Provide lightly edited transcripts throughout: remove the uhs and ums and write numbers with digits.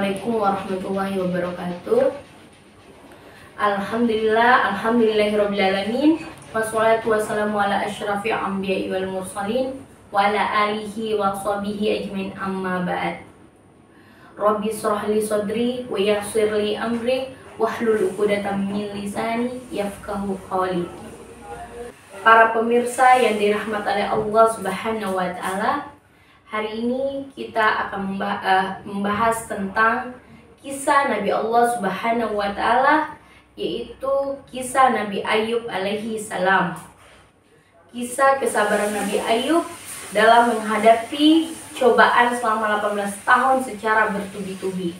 Assalamualaikum warahmatullahi wabarakatuh. Alhamdulillahirrabbilalamin. Wassalatu wassalamu ala asyrafil anbiya'i wal mursalin wa ala alihi wa sahbihi ajmain, amma ba'd. Rabbi shrah li sadri wa yassir li amri wahlul 'uqdatam min lisani yafqahu qawli. Para pemirsa yang dirahmati oleh Allah Subhanahu wa taala, hari ini kita akan membahas tentang kisah Nabi Allah Subhanahu wa taala, yaitu kisah Nabi Ayub alaihi salam. Kisah kesabaran Nabi Ayub dalam menghadapi cobaan selama 18 tahun secara bertubi-tubi.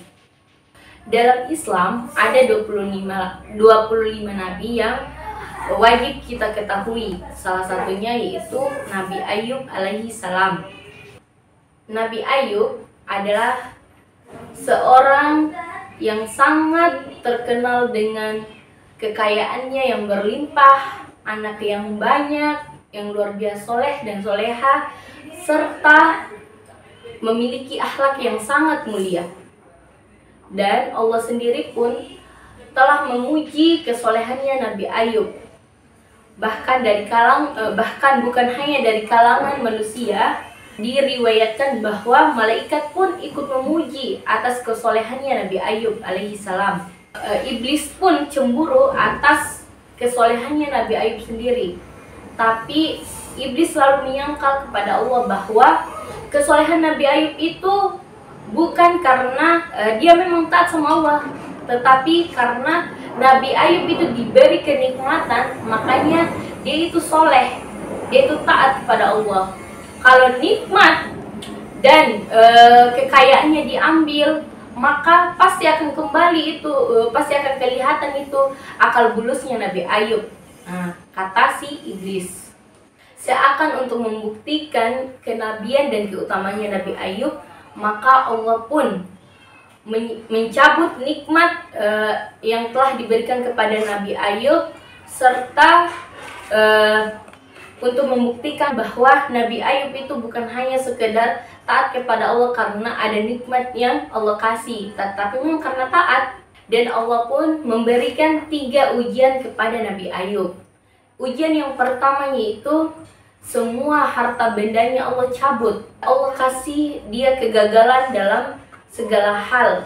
Dalam Islam ada 25 nabi yang wajib kita ketahui. Salah satunya yaitu Nabi Ayub alaihi salam. Nabi Ayub adalah seorang yang sangat terkenal dengan kekayaannya yang berlimpah, anak yang banyak, yang luar biasa soleh dan soleha, serta memiliki akhlak yang sangat mulia. Dan Allah sendiri pun telah memuji kesolehannya Nabi Ayub. Bahkan bukan hanya dari kalangan manusia, diriwayatkan bahwa malaikat pun ikut memuji atas kesolehannya Nabi Ayub alaihi salam. Iblis pun cemburu atas kesolehannya Nabi Ayub sendiri. Tapi iblis selalu menyangkal kepada Allah bahwa kesolehan Nabi Ayub itu bukan karena dia memang taat sama Allah, tetapi karena Nabi Ayub itu diberi kenikmatan, makanya dia itu soleh, dia itu taat kepada Allah. Kalau nikmat dan kekayaannya diambil, maka pasti akan kembali itu, pasti akan kelihatan itu akal bulusnya Nabi Ayub. Kata si iblis. Seakan untuk membuktikan kenabian dan keutamanya Nabi Ayub, maka Allah pun mencabut nikmat yang telah diberikan kepada Nabi Ayub, serta untuk membuktikan bahwa Nabi Ayub itu bukan hanya sekedar taat kepada Allah karena ada nikmat yang Allah kasih, tetapi memang karena taat. Dan Allah pun memberikan 3 ujian kepada Nabi Ayub. Ujian yang pertama yaitu semua harta bendanya Allah cabut. Allah kasih dia kegagalan dalam segala hal,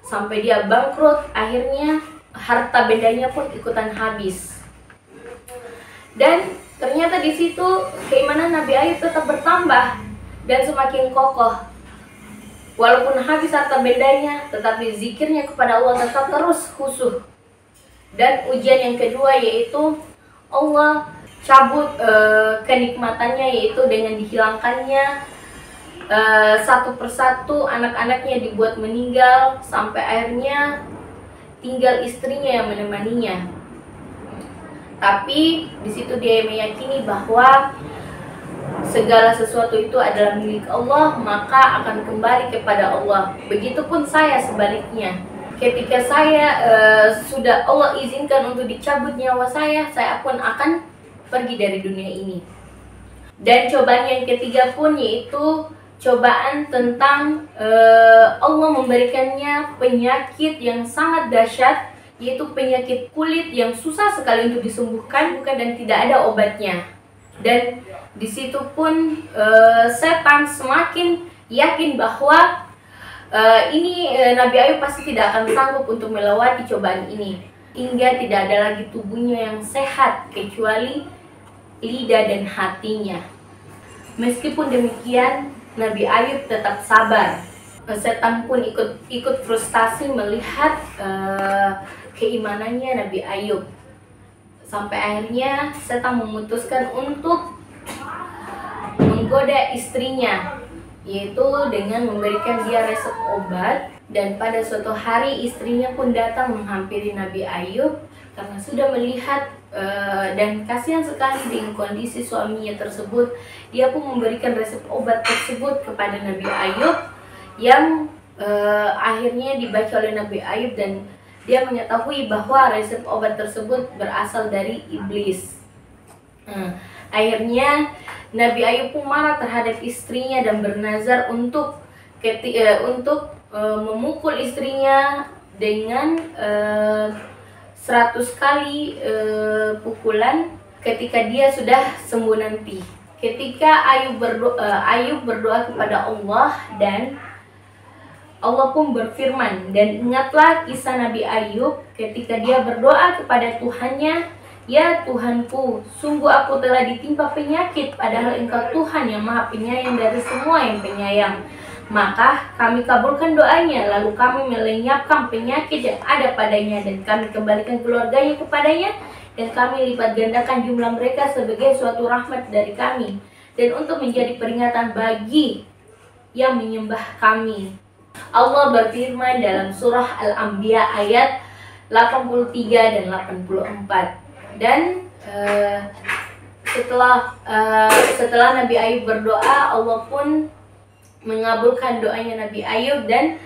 sampai dia bangkrut, akhirnya harta bendanya pun ikutan habis. Dan ternyata di situ keimanan Nabi Ayub tetap bertambah dan semakin kokoh. Walaupun habis harta bendanya, tetapi zikirnya kepada Allah tetap terus khusyuk. Dan ujian yang kedua yaitu Allah cabut kenikmatannya, yaitu dengan dihilangkannya satu persatu anak-anaknya, dibuat meninggal, sampai akhirnya tinggal istrinya yang menemaninya. Tapi di situ dia meyakini bahwa segala sesuatu itu adalah milik Allah, maka akan kembali kepada Allah. Begitupun saya sebaliknya. Ketika saya sudah Allah izinkan untuk dicabut nyawa saya pun akan pergi dari dunia ini. Dan cobaan yang ketiga pun yaitu cobaan tentang Allah memberikannya penyakit yang sangat dahsyat, yaitu penyakit kulit yang susah sekali untuk disembuhkan dan tidak ada obatnya. Dan di situ pun setan semakin yakin bahwa Nabi Ayub pasti tidak akan sanggup untuk melewati cobaan ini, hingga tidak ada lagi tubuhnya yang sehat kecuali lidah dan hatinya. Meskipun demikian, Nabi Ayub tetap sabar. Setan pun ikut frustasi melihat keimanannya Nabi Ayub. Sampai akhirnya setan memutuskan untuk menggoda istrinya, yaitu dengan memberikan dia resep obat. Dan pada suatu hari istrinya pun datang menghampiri Nabi Ayub karena sudah melihat dan kasihan sekali dengan kondisi suaminya tersebut. Dia pun memberikan resep obat tersebut kepada Nabi Ayub, yang akhirnya dibaca oleh Nabi Ayub, dan dia mengetahui bahwa resep obat tersebut berasal dari iblis. Akhirnya Nabi Ayub pun marah terhadap istrinya dan bernazar untuk memukul istrinya dengan 100 kali pukulan ketika dia sudah sembuh nanti. Ketika Ayub berdoa kepada Allah, dan Allah pun berfirman, dan ingatlah kisah Nabi Ayub ketika dia berdoa kepada Tuhannya, "Ya Tuhanku, sungguh aku telah ditimpa penyakit, padahal Engkau Tuhan yang Maha Penyayang dari semua yang penyayang. Maka kami kabulkan doanya, lalu kami melenyapkan penyakit yang ada padanya, dan kami kembalikan keluarganya kepadanya, dan kami lipat gandakan jumlah mereka sebagai suatu rahmat dari kami, dan untuk menjadi peringatan bagi yang menyembah kami." Allah berfirman dalam surah Al-Anbiya ayat 83 dan 84. Dan setelah Nabi Ayub berdoa, Allah pun mengabulkan doanya Nabi Ayub, dan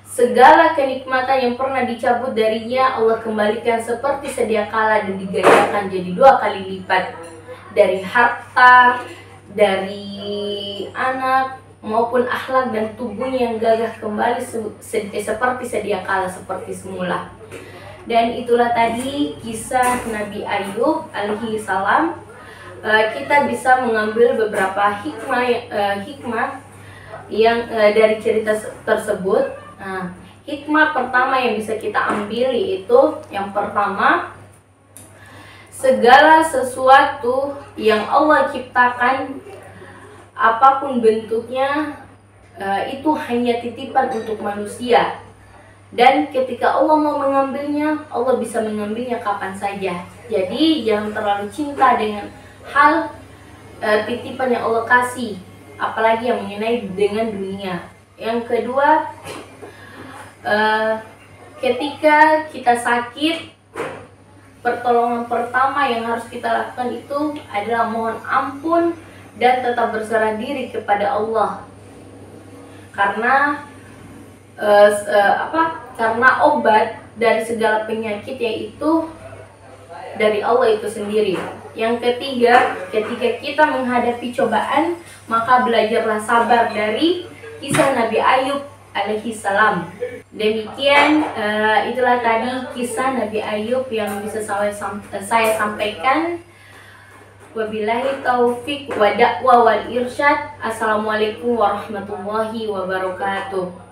segala kenikmatan yang pernah dicabut darinya Allah kembalikan seperti sedia kala, dan digandakan jadi 2 kali lipat, dari harta, dari anak, maupun akhlak dan tubuhnya yang gagah kembali seperti sedia kala, seperti semula. Dan itulah tadi kisah Nabi Ayub alaihi salam. Kita bisa mengambil beberapa hikmah yang dari cerita tersebut. Hikmah pertama yang bisa kita ambil yaitu, yang pertama, segala sesuatu yang Allah ciptakan, apapun bentuknya, itu hanya titipan untuk manusia. Dan ketika Allah mau mengambilnya, Allah bisa mengambilnya kapan saja. Jadi jangan terlalu cinta dengan hal titipan yang Allah kasih, apalagi yang mengenai dengan dunia. Yang kedua, ketika kita sakit, pertolongan pertama yang harus kita lakukan itu adalah mohon ampun dan tetap berserah diri kepada Allah. Karena karena obat dari segala penyakit yaitu dari Allah itu sendiri. Yang ketiga, ketika kita menghadapi cobaan, maka belajarlah sabar dari kisah Nabi Ayub alaihi salam. Demikian, itulah tadi kisah Nabi Ayub yang bisa saya sampaikan. Wabillahi taufik wa da'wa wal irsyad. Assalamualaikum warahmatullahi wabarakatuh.